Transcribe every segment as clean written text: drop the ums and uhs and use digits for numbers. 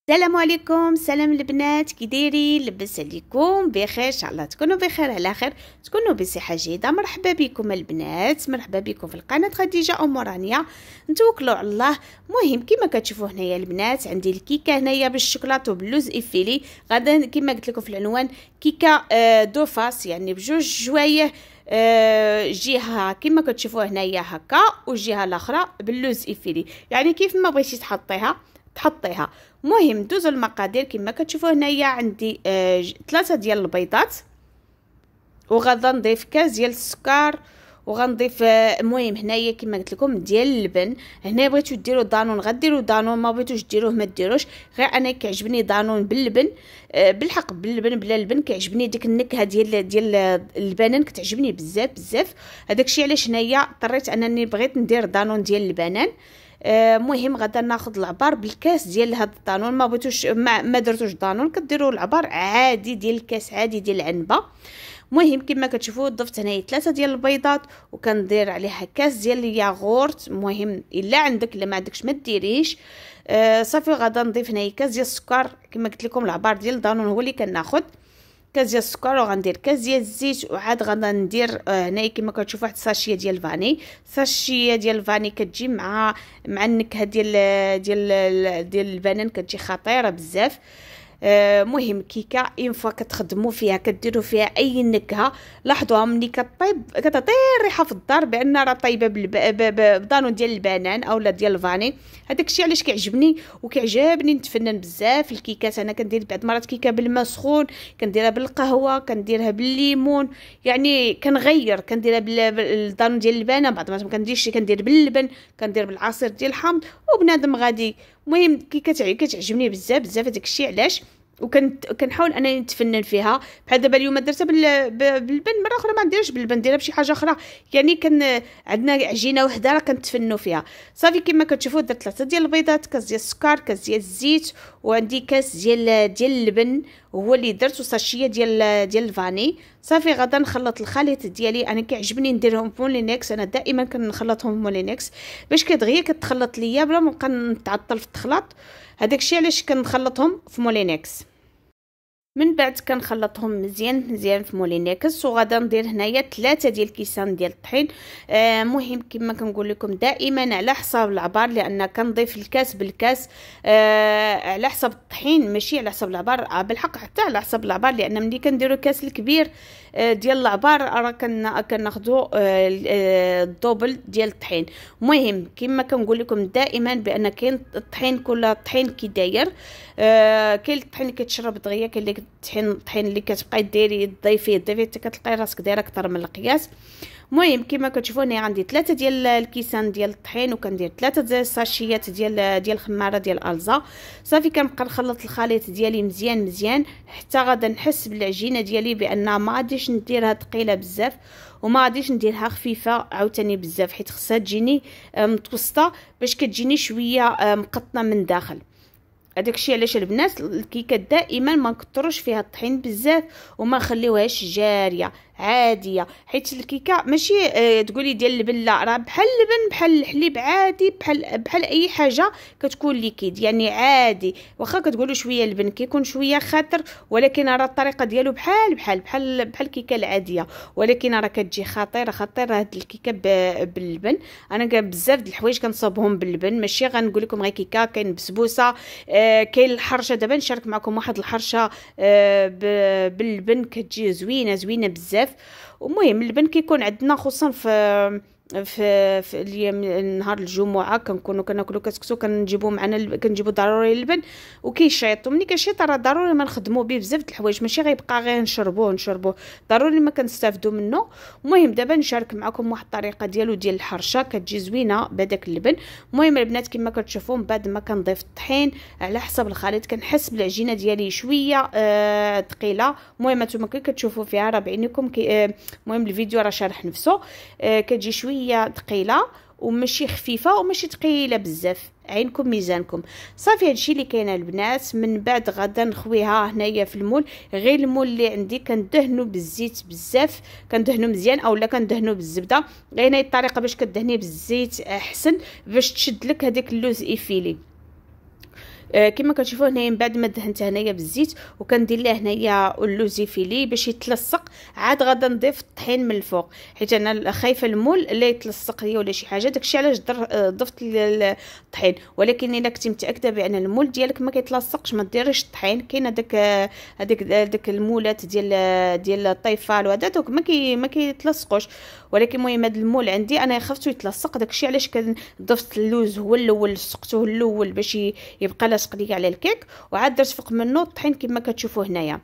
السلام عليكم. سلام البنات، كي دايرين؟ لباس عليكم؟ بخير ان شاء الله تكونوا بخير على خير، تكونوا بصحه جيده. مرحبا بكم البنات، مرحبا بكم في القناه خديجه ام رانيا. نتوكلوا على الله. مهم كما كتشوفوا هنايا البنات عندي الكيكه هنايا بالشوكولاته وباللوز افيلي. غدا كما قلت لكم في العنوان كيكه دو فاس، يعني بجوج جوايه، جهه كما كتشوفوا هنايا هكا والجهه الاخرى باللوز افيلي، يعني كيف ما بغيتي تحطيها. مهم ندوزو المقادير كما كتشوفوا هنايا عندي 3 ديال البيضات، وغادا نضيف كاس ديال السكر، وغنضيف المهم هنايا كما قلت لكم ديال اللبن. هنا بغيتو ديروا دانون غديروا دانون، ما بغيتوش ديروه ما ديروش، غير انا كيعجبني دانون باللبن. بالحق باللبن بلا اللبن كيعجبني ديك النكهه ديال البنان، كتعجبني بزاف بزاف. هذاكشي علاش هنايا اضطريت انني بغيت ندير دانون ديال البنان. مهم غدا ناخذ العبار بالكاس ديال هذا الدانون، ما بغيتوش ما درتوش دانون كديروا العبار عادي ديال الكاس عادي ديال العنبه. مهم كما كتشوفوا ضفت هنايا 3 ديال البيضات، وكندير عليها كاس ديال الياغورت. مهم الا عندك، الا ما عندكش ما ديريش. صافي غدا نضيف هنايا كاس ديال السكر. كما قلت لكم العبار ديال الدانون هو اللي كناخذ. كاس ديال السكر، وغندير كاس ديال الزيت، وعاد غادا ندير هنايا كما كتشوفوا واحد الساشيه ديال الفاني. الساشيه ديال الفاني كتجي مع النكهه ديال البنان، كتجي خطيره بزاف. مهم كيكه اين فوا كتخدموا فيها كديروا فيها اي نكهه، لاحظوها ملي كطيب كتعطي الريحه في الدار بان راه طايبه بدانون ديال البنان اولا ديال الفاني. هذاك الشيء علاش كيعجبني وكيعجبني نتفنن بزاف الكيكات. انا كندير بعض المرات كيكه بالماء سخون، كنديرها بالقهوه، كنديرها بالليمون، يعني كنغير، كنديرها بالدانون ديال البنان. بعض المرات ما كنديرش، كندير باللبن، كندير بالعصير ديال الحامض وبنادم غادي. المهم كتعجبني بزاف بزاف هذاك الشيء علاش، وكنحاول انني نتفنن فيها. بحال دابا اليوم درتها باللبن، مره اخرى ما نديرش باللبن، نديرها بشي حاجه اخرى. يعني عندنا عجينه وحده راه كنتفنوا فيها. صافي كما كتشوفوا درت 3 ديال البيضات، كاس ديال السكر، كاس ديال الزيت، وعندي كاس ديال اللبن هو اللي درت، وساشيه ديال الفاني. صافي غدا نخلط الخليط ديالي. انا كيعجبني نديرهم مولينكس، انا دائما كنخلطهم مولينكس باش دغيا كتخلط ليا بلا ما نبقى نتعطل في التخلاط. هذاك الشيء علاش كنخلطهم في مولينكس. من بعد كنخلطهم مزيان في مولينكس. وغادا ندير هنايا 3 ديال الكيسان ديال الطحين. مهم كما كنقول لكم دائما على حساب العبار، لان كنضيف الكاس بالكاس على حساب الطحين، ماشي على حساب العبار. بالحق حتى على حساب العبار، لان ملي كنديروا الكاس الكبير ديال العبار راه كناخذوا الدوبل ديال الطحين. المهم كما كنقول لكم دائما بان كاين الطحين، كل طحين كي داير. كاين الطحين اللي كيتشرب دغيا، كاين الطحين اللي كتبقاي ديري ضيفيه حتى كتلقاي راسك دايره اكثر من القياس. المهم كما كتشوفوا هنا عندي 3 ديال الكيسان ديال الطحين، وكندير 3 ديال الساشيات ديال الخماره ديال الزا. صافي كنبقى نخلط الخليط ديالي مزيان حتى غادا نحس بالعجينه ديالي بان ما غاديش نديرها ثقيله بزاف، وما غاديش نديرها خفيفه عاوتاني بزاف، حيت خصها تجيني متوسطه باش كتجيني شويه مقطنه من داخل. هذاك الشيء علاش البنات الكيكه دائما ما نكثروش فيها الطحين بزاف، وما نخليوهاش جاريه عاديه، حيت الكيكه ماشي تقولي ديال اللبن، لا راه بحال اللبن بحال الحليب عادي، بحال اي حاجه كتكون ليكيد، يعني عادي. واخا كتقولوا شويه اللبن كيكون شويه خاطر، ولكن راه الطريقه ديالو بحال الكيكه العاديه، ولكن راه كتجي خطيره هاد الكيكه باللبن. انا بزاف د الحوايج كنصاوبهم باللبن، ماشي غنقول لكم غير كيكه. كاين بسبوسه، كاين الحرشه. دابا نشارك معكم واحد الحرشه باللبن كتجي زوينه بزاف. ومهم اللبن كيكون عندنا خصوصا في اليوم نهار الجمعه كنكونوا كناكلوا كسكسو، كنجيبوا معنا كنجيبوا ضروري اللبن وكيشيط. ملي كيشيط راه ضروري ما نخدموا به بزاف د الحوايج، ماشي غيبقى غير نشربوه ضروري ما كنستافدوا منه. المهم دابا نشارك معكم واحد الطريقه ديالو ديال الحرشه كتجي زوينه بهذاك اللبن. المهم البنات كما كتشوفوا من بعد ما كنضيف الطحين على حسب الخليط، كنحس بالعجينه ديالي شويه ثقيله. المهم نتوما كتشوفوا فيها راه بعينكم. المهم الفيديو راه شارح نفسه. كتجي شويه ثقيله وماشي خفيفه وماشي ثقيله بزاف، عينكم ميزانكم. صافي هادشي اللي كاين البنات. من بعد غدا نخويها هنايا في المول، غير المول اللي عندي كندهنو بالزيت بزاف، كندهنو مزيان اولا كندهنو بالزبده. غير هي الطريقه باش كدهني بالزيت احسن باش تشد لك هذيك اللوز ايفيلي. كما كتشوفوا هنايا من بعد ما دهنتها هنايا بالزيت وكندير له هنايا اللوزي فيلي باش يتلصق، عاد غادا نضيف الطحين من الفوق حيت انا خايفه المول لا يتلصق ليا ولا شي حاجه، داكشي علاش ضفت الطحين. ولكن الا كنتي متاكده بان المول ديالك ما كيتلصقش ما ديريش الطحين. كاين هذاك المولات ديال الطيفال وهذا دوك ما كيتلصقوش، ولكن المهم هذا المول عندي انا خفتو يتلصق، داكشي علاش ضفت اللوز هو الاول، لصقته الاول باش يبقى لاصق ليا على الكيك، وعاد درت فوق منه الطحين كما كتشوفوا هنايا.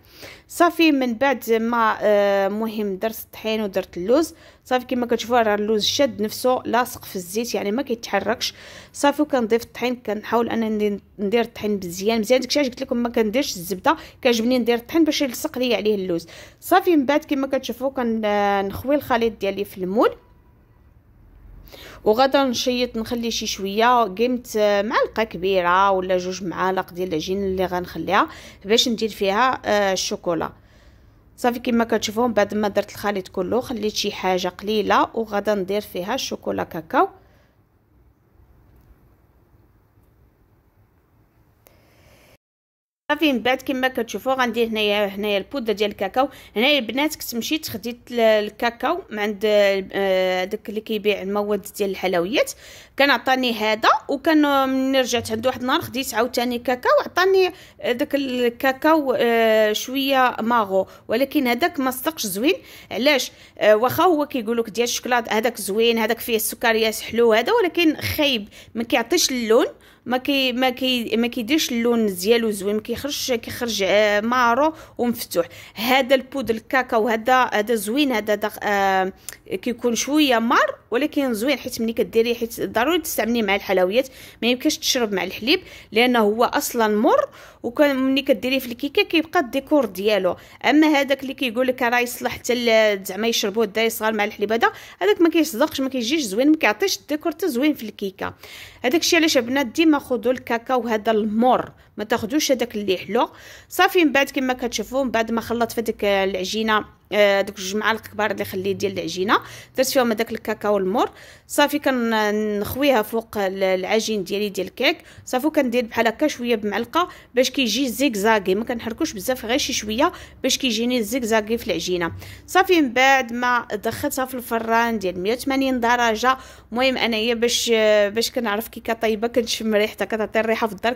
صافي من بعد ما مهم درت الطحين ودرت اللوز، صافي كما كتشوفوا راه اللوز شاد نفسه لاصق في الزيت يعني ما كيتحركش. صافي وكنضيف الطحين، كنحاول انني ندير الطحين مزيان داكشي علاش قلت لكم ما كنديرش الزبده، كيعجبني ندير الطحين باش يلصق ليا عليه اللوز. صافي من بعد كما كتشوفوا كنخوي الخليط ديالي في المول، وغادا نشيط نخلي شي شويه قيمت معلقه كبيره ولا 2 معالق ديال العجين اللي غنخليها باش ندير فيها الشوكولا. صافي كما كتشوفوا بعد ما درت الخليط كله خليت شي حاجه قليله وغادا ندير فيها الشوكولا كاكاو. صافي من بعد كما كتشوفوا غندير هنايا البودره ديال الكاكاو. هنايا البنات كنت مشيت خديت الكاكاو من عند داك اللي كيبيع المواد ديال الحلويات، كان عطاني هذا، وكان من رجعت عنده واحد النهار خديت عاوتاني كاكاو عطاني داك الكاكاو شويه ماغو، ولكن هذاك ما صدقش زوين. علاش؟ واخا هو كيقول لك ديال الشوكولات هذاك زوين، هذاك فيه السكريات حلو هذا، ولكن خايب ما كيعطيش اللون، ما كيديرش اللون ديالو زوين، كيخرج مارو ومفتوح. هذا البودر الكاكاو هذا زوين، هذا كيكون شويه مار ولكن زوين، حيت ملي كديريه حيت ضروري تستعمليه مع الحلويات، ما يمكنش تشرب مع الحليب لانه هو اصلا مر، وكان ملي كديريه في الكيكه كيبقى الديكور ديالو. اما هذاك اللي كيقول لك راه يصلح حتى زعما يشربوه الدراري الصغار مع الحليب هذاك ما كيصدقش، ما كيجيش زوين، ما كيعطيش الديكور حتى زوين في الكيكه. هذاك الشيء علاش البنات ديما خذوا الكاكاو هذا المر، ما تاخذوش هذاك اللي حلو. صافي من بعد كما كتشوفوا من بعد ما خلطت في ديك العجينه دوك 2 معالق كبار اللي خليت ديال العجينه درت فيهم هذاك الكاكاو المر. صافي كنخويها فوق العجين ديالي ديال الكيك. صافي كندير بحال هكا شويه بمعلقه باش كيجي زيكزاكي، ما كنحركوش بزاف غير شي شويه باش كيجيني زيكزاكي في العجينه. صافي من بعد ما دخلتها في الفران ديال 180 درجه. المهم انايا باش كنعرف كيكه طيبه كنشم ريحتها، كتعطي الريحه في الدار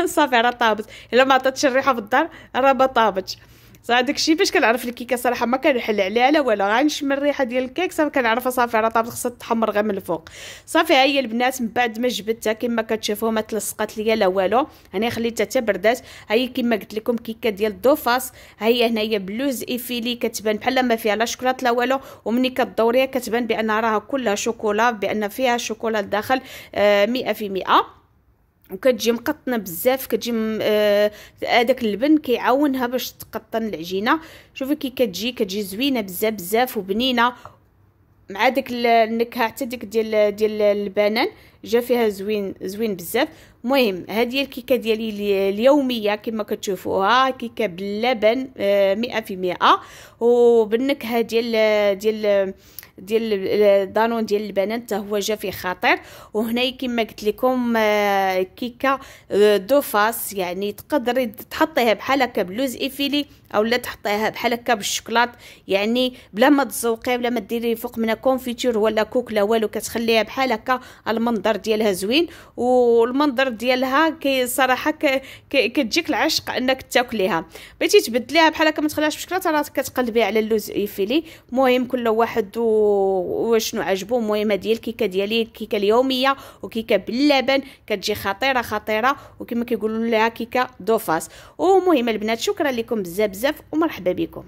صافي راه طابت، الا ما عطاتش الريحه في الدار راه ما طابتش. صافي داكشي باش كنعرف الكيكه صراحه ما كنحل عليها لا والو، غنشم الريحه ديال الكيك صافي كنعرفها صافي راه طابت، خصها تحمر غير من الفوق. صافي ها هي البنات من بعد ما جبدتها كما كتشوفوا ما تلصقات ليا لا والو، انا خليتها حتى بردات. ها هي كما قلت لكم كيكه ديال الدوفاس، ها هي هنايا بلوز ايفيلي كتبان بحال ما فيها لا شوكولات لا والو، ومني كدوريها كتبان بان راها كلها شوكولا، بان فيها شوكولا الداخل 100%، وكتجي مقطنه بزاف، كتجي هذاك اللبن كيعاونها باش تقطن العجينه. شوفي كي كتجي زوينه بزاف وبنينه مع داك النكهه حتى ديك ديال البنان جا فيها زوين بزاف. المهم هذه الكيكه ديالي اليوميه كما كتشوفوها، كيكه باللبن 100% وبالنكهه ديال دانون ديال البنان حتى هو جا فيه خطير. وهنا كما قلت لكم كيكه دوفاس، يعني تقدري تحطيها بحال هكا بلوز ايفيلي اولا تحطيها بحال هكا بالشوكولات، يعني بلا ما تزوقي بلا ما ديري فوق منها كونفيتور ولا كوك لا والو، كتخليها بحال هكا. المنظر ديالها زوين والمنظر ديالها صراحه كتجيك العشق انك تاكليها. بغيتي تبدليها بحال هكا ما تخليهاش بالشوكولاته راه كتقلبي على اللوز ايفيلي. المهم كل واحد وشنو عجبو. المهم هذه الكيكه ديالي الكيكه اليوميه وكيكه باللبن كتجي خطيره وكما كيقولوا لها كيكه دوفاس. ومهم البنات شكرا لكم بزاف ومرحبا بكم.